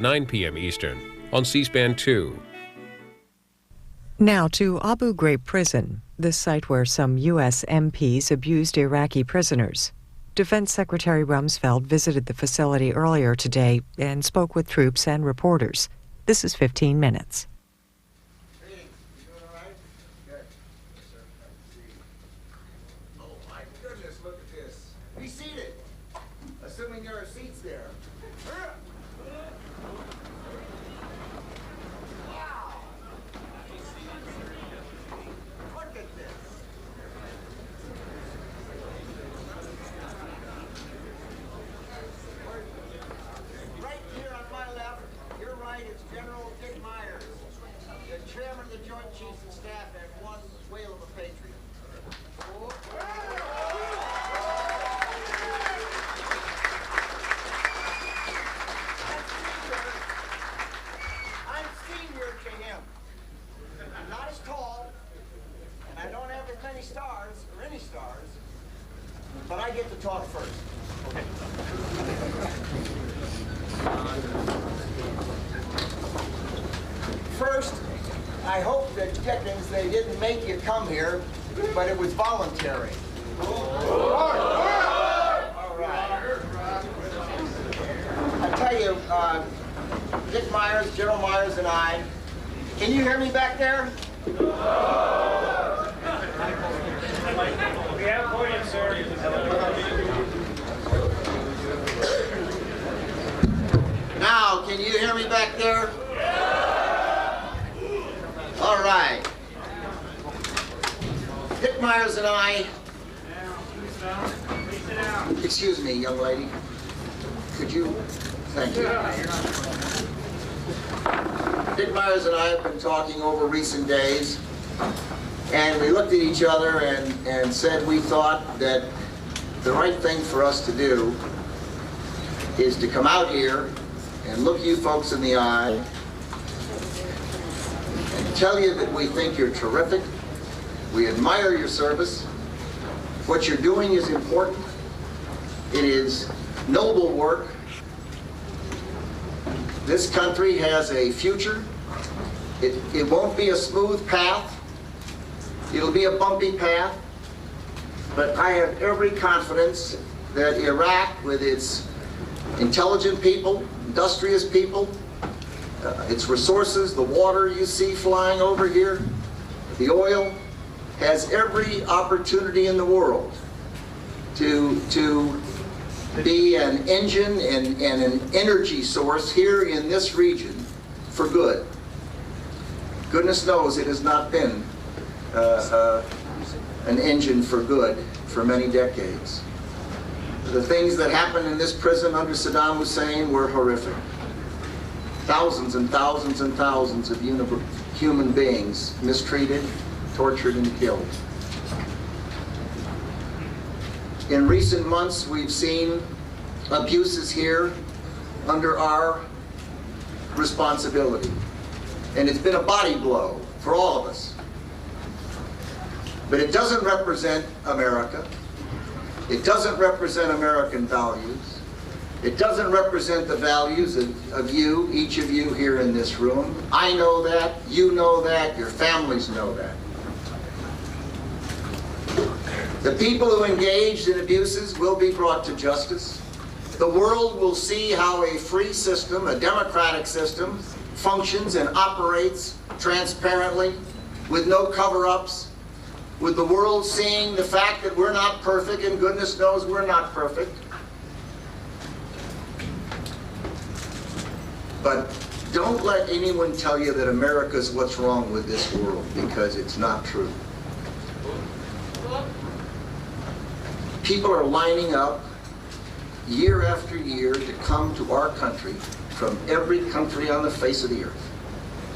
9 p.m. Eastern on C-SPAN 2. Now to Abu Ghraib prison, the site where some U.S. MPs abused Iraqi prisoners. Defense Secretary Rumsfeld visited the facility earlier today and spoke with troops and reporters. This is 15 Minutes. Be seated, assuming there are seats there. Wow! Look at this. Right here on my left, your right is General Dick Myers, the chairman of the Joint Chiefs of Staff and one whale of a patriot. Not as tall, and I don't have as many stars, or any stars, but I get to talk first. Okay. First, I hope that Dickens, they didn't make you come here, but it was voluntary. All right. I tell you, Dick Myers, General Myers, and I, can you hear me back there? We have podium, sir. Now, can you hear me back there? All right. Dick Myers and I... Excuse me, young lady. Could you... Thank you. Dick Myers and I have been talking over recent days, and we looked at each other and said we thought that the right thing for us to do is to come out here and look you folks in the eye and tell you that we think you're terrific, we admire your service, what you're doing is important, it is noble work. This country has a future. It won't be a smooth path. It'll be a bumpy path. But I have every confidence that Iraq, with its intelligent people, industrious people, its resources, the water you see flying over here, the oil, has every opportunity in the world to be an engine and an energy source here in this region for good. Goodness knows it has not been an engine for good for many decades. The things that happened in this prison under Saddam Hussein were horrific. Thousands and thousands and thousands of human beings mistreated, tortured, and killed. In recent months, we've seen abuses here under our responsibility. And it's been a body blow for all of us. But it doesn't represent America. It doesn't represent American values. It doesn't represent the values of you, each of you here in this room. I know that, you know that, your families know that. The people who engaged in abuses will be brought to justice. The world will see how a free system, a democratic system, functions and operates transparently, with no cover-ups, with the world seeing the fact that we're not perfect, and goodness knows we're not perfect. But don't let anyone tell you that America's what's wrong with this world, because it's not true. People are lining up year after year to come to our country from every country on the face of the earth.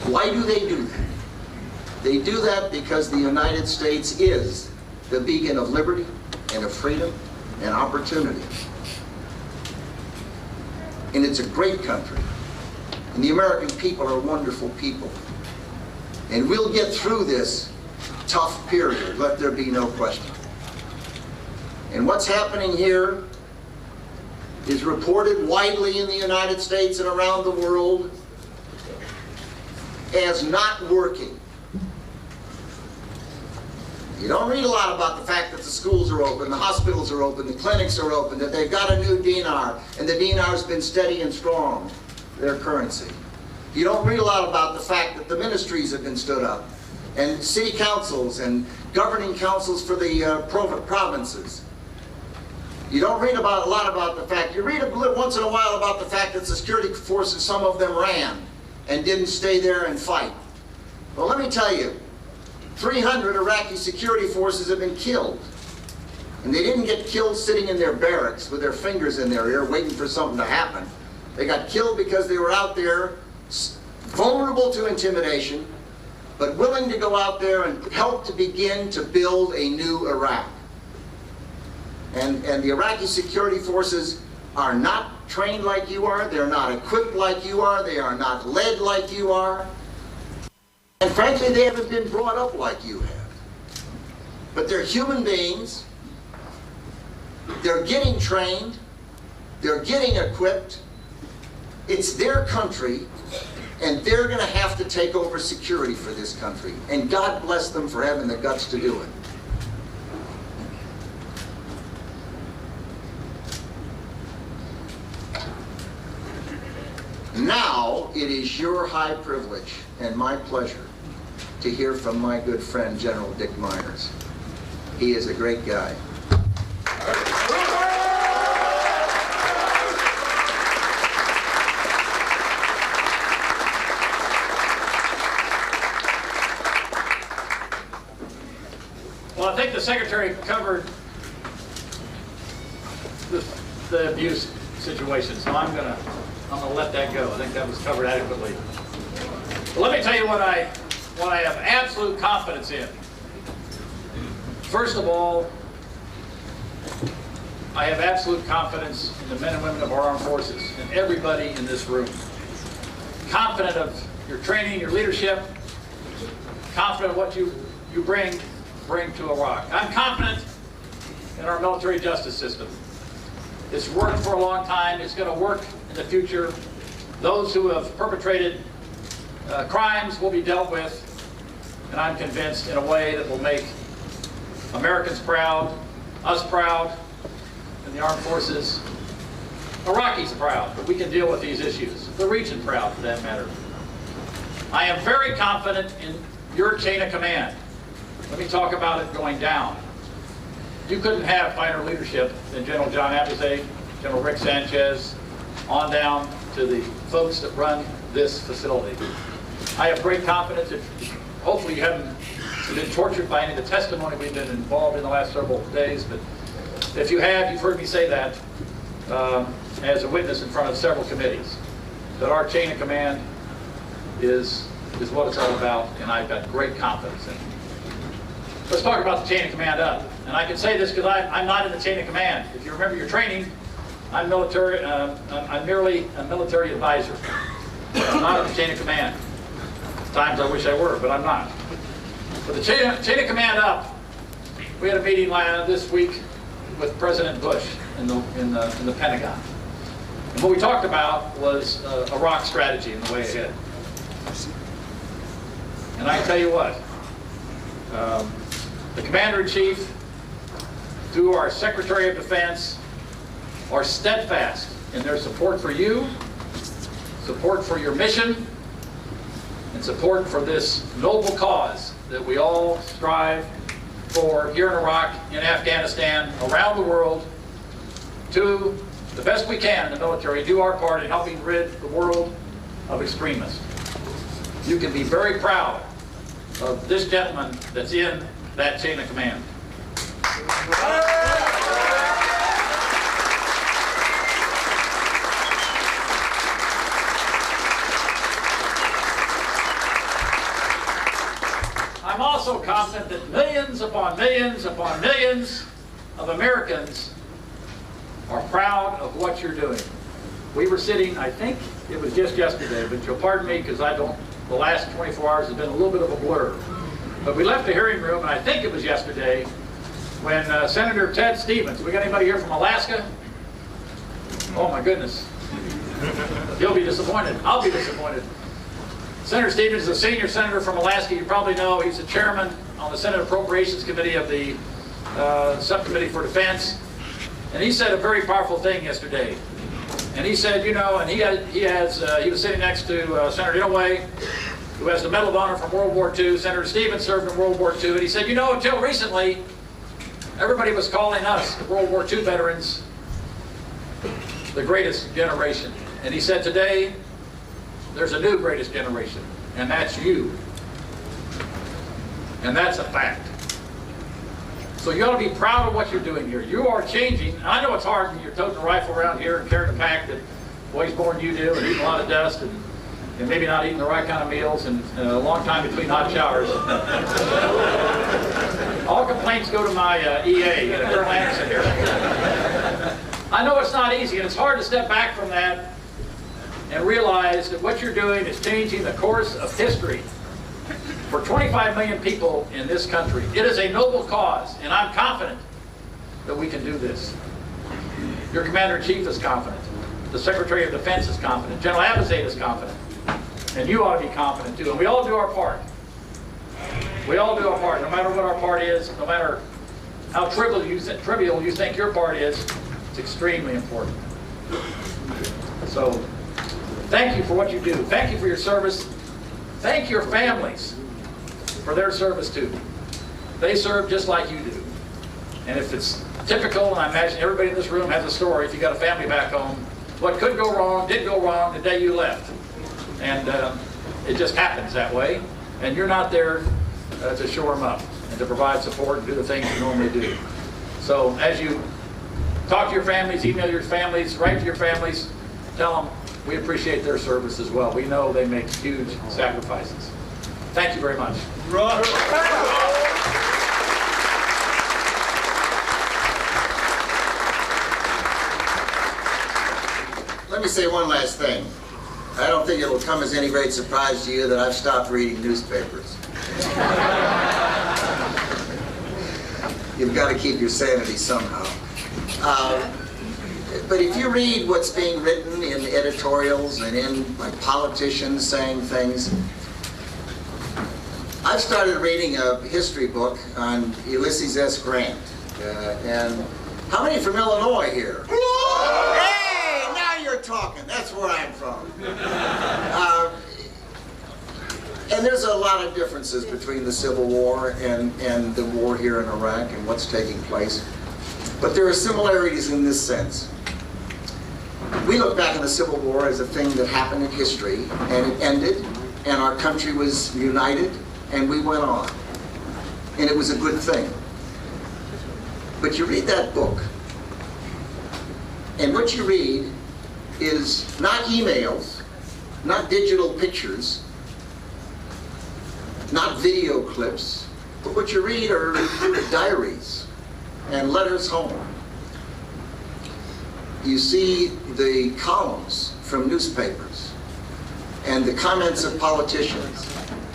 Why do they do that? They do that because the United States is the beacon of liberty and of freedom and opportunity. And it's a great country. And the American people are wonderful people. And we'll get through this tough period, let there be no question. And what's happening here is reported widely in the United States and around the world as not working. You don't read a lot about the fact that the schools are open, the hospitals are open, the clinics are open, that they've got a new dinar, and the dinar's been steady and strong, their currency. You don't read a lot about the fact that the ministries have been stood up, and city councils and governing councils for the provinces. You don't read a lot about the fact, you read once in a while about the fact that the security forces, some of them ran and didn't stay there and fight. Well, let me tell you, 300 Iraqi security forces have been killed. And they didn't get killed sitting in their barracks with their fingers in their ear waiting for something to happen. They got killed because they were out there vulnerable to intimidation, but willing to go out there and help to begin to build a new Iraq. And the Iraqi security forces are not trained like you are, they're not equipped like you are, they are not led like you are. And frankly, they haven't been brought up like you have. But they're human beings, they're getting trained, they're getting equipped, it's their country, and they're going to have to take over security for this country. And God bless them for having the guts to do it. Now it is your high privilege and my pleasure to hear from my good friend, General Dick Myers. He is a great guy. Well, I think the Secretary covered the abuse situation, so I'm gonna let that go. I think that was covered adequately. But let me tell you what I have absolute confidence in. First of all, I have absolute confidence in the men and women of our armed forces and everybody in this room. Confident of your training, your leadership, confident of what you bring to Iraq. I'm confident in our military justice system. It's worked for a long time. It's going to work in the future. Those who have perpetrated crimes will be dealt with, and I'm convinced in a way that will make Americans proud, us proud, and the armed forces, Iraqis proud, that we can deal with these issues, the region proud for that matter. I am very confident in your chain of command. Let me talk about it going down. You couldn't have finer leadership than General John Abizade, General Rick Sanchez, on down to the folks that run this facility. I have great confidence that hopefully you haven't been tortured by any of the testimony we've been involved in the last several days, but if you have, you've heard me say that as a witness in front of several committees, that our chain of command is what it's all about, and I've got great confidence in it. Let's talk about the chain of command up. And I can say this because I'm not in the chain of command. If you remember your training, I'm military. I'm merely a military advisor. I'm not in the chain of command. At times I wish I were, but I'm not. But the chain of command up, we had a meeting this week with President Bush in the Pentagon. And what we talked about was Iraq strategy and the way ahead. And I can tell you what, the Commander-in-Chief, through our Secretary of Defense, are steadfast in their support for you, support for your mission, and support for this noble cause that we all strive for here in Iraq, in Afghanistan, around the world, to the best we can in the military, do our part in helping rid the world of extremists. You can be very proud of this gentleman that's in that chain of command. I'm also confident that millions upon millions upon millions of Americans are proud of what you're doing. We were sitting, I think it was just yesterday, but you'll pardon me because the last 24 hours has been a little bit of a blur. But we left the hearing room, and I think it was yesterday, when Senator Ted Stevens, we got anybody here from Alaska? Oh my goodness. You'll be disappointed. I'll be disappointed. Senator Stevens is a senior senator from Alaska. You probably know he's the chairman on the Senate Appropriations Committee of the Subcommittee for Defense. And he said a very powerful thing yesterday. And he said, you know, and he was sitting next to Senator Inouye, who has the Medal of Honor from World War II. Senator Stevens served in World War II. And he said, you know, until recently, everybody was calling us, the World War II veterans, the greatest generation. And he said, today, there's a new greatest generation, and that's you. And that's a fact. So you ought to be proud of what you're doing here. You are changing. I know it's hard when you're toting a rifle around here and carrying a pack that weighs more than you do and eating a lot of dust and maybe not eating the right kind of meals and a long time between hot showers. All complaints go to my EA, Colonel Anderson here. I know it's not easy, and it's hard to step back from that and realize that what you're doing is changing the course of history for 25 million people in this country. It is a noble cause, and I'm confident that we can do this. Your Commander-in-Chief is confident. The Secretary of Defense is confident. General Abizaid is confident. And you ought to be confident, too. And we all do our part. We all do our part, no matter what our part is, no matter how trivial you think your part is, it's extremely important. So, thank you for what you do. Thank you for your service. Thank your families for their service too. They serve just like you do. And if it's typical, and I imagine everybody in this room has a story, if you got a family back home, what could go wrong, did go wrong the day you left. And it just happens that way. And you're not there to shore them up and to provide support and do the things you normally do. So as you talk to your families, email your families, write to your families, tell them we appreciate their service as well. We know they make huge sacrifices. Thank you very much. Let me say one last thing. I don't think it will come as any great surprise to you that I've stopped reading newspapers. You've got to keep your sanity somehow. But if you read what's being written in editorials and in like politicians saying things, I've started reading a history book on Ulysses S. Grant. And how many from Illinois here? Hey, now you're talking. That's where I'm from. And there's a lot of differences between the Civil War and the war here in Iraq and what's taking place. But there are similarities in this sense. We look back on the Civil War as a thing that happened in history, and it ended, and our country was united, and we went on. And it was a good thing. But you read that book, and what you read is not emails, not digital pictures, not video clips, but what you read are diaries and letters home. You see the columns from newspapers and the comments of politicians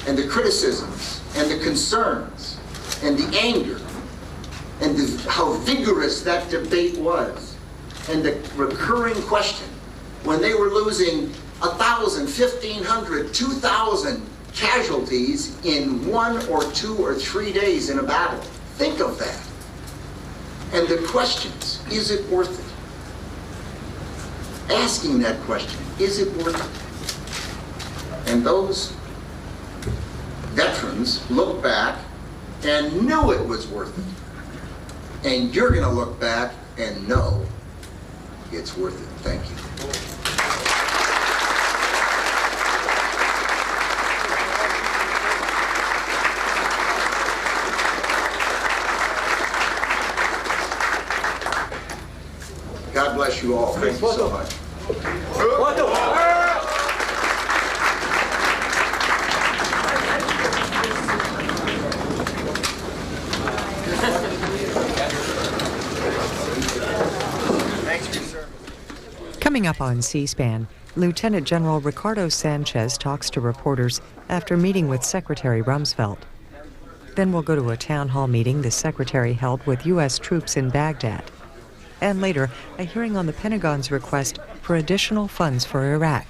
and the criticisms and the concerns and the anger and how vigorous that debate was, and the recurring question when they were losing 1,000, 1,500, 2,000 casualties in 1 or 2 or 3 days in a battle. Think of that. And the questions, is it worth it? Asking that question, is it worth it? And those veterans looked back and knew it was worth it. And you're going to look back and know it's worth it. Thank you. God bless you all. Thank you so much. Coming up on C-SPAN, Lieutenant General Ricardo Sanchez talks to reporters after meeting with Secretary Rumsfeld. Then we'll go to a town hall meeting the Secretary held with U.S. troops in Baghdad. and later, a hearing on the Pentagon's request for additional funds for Iraq.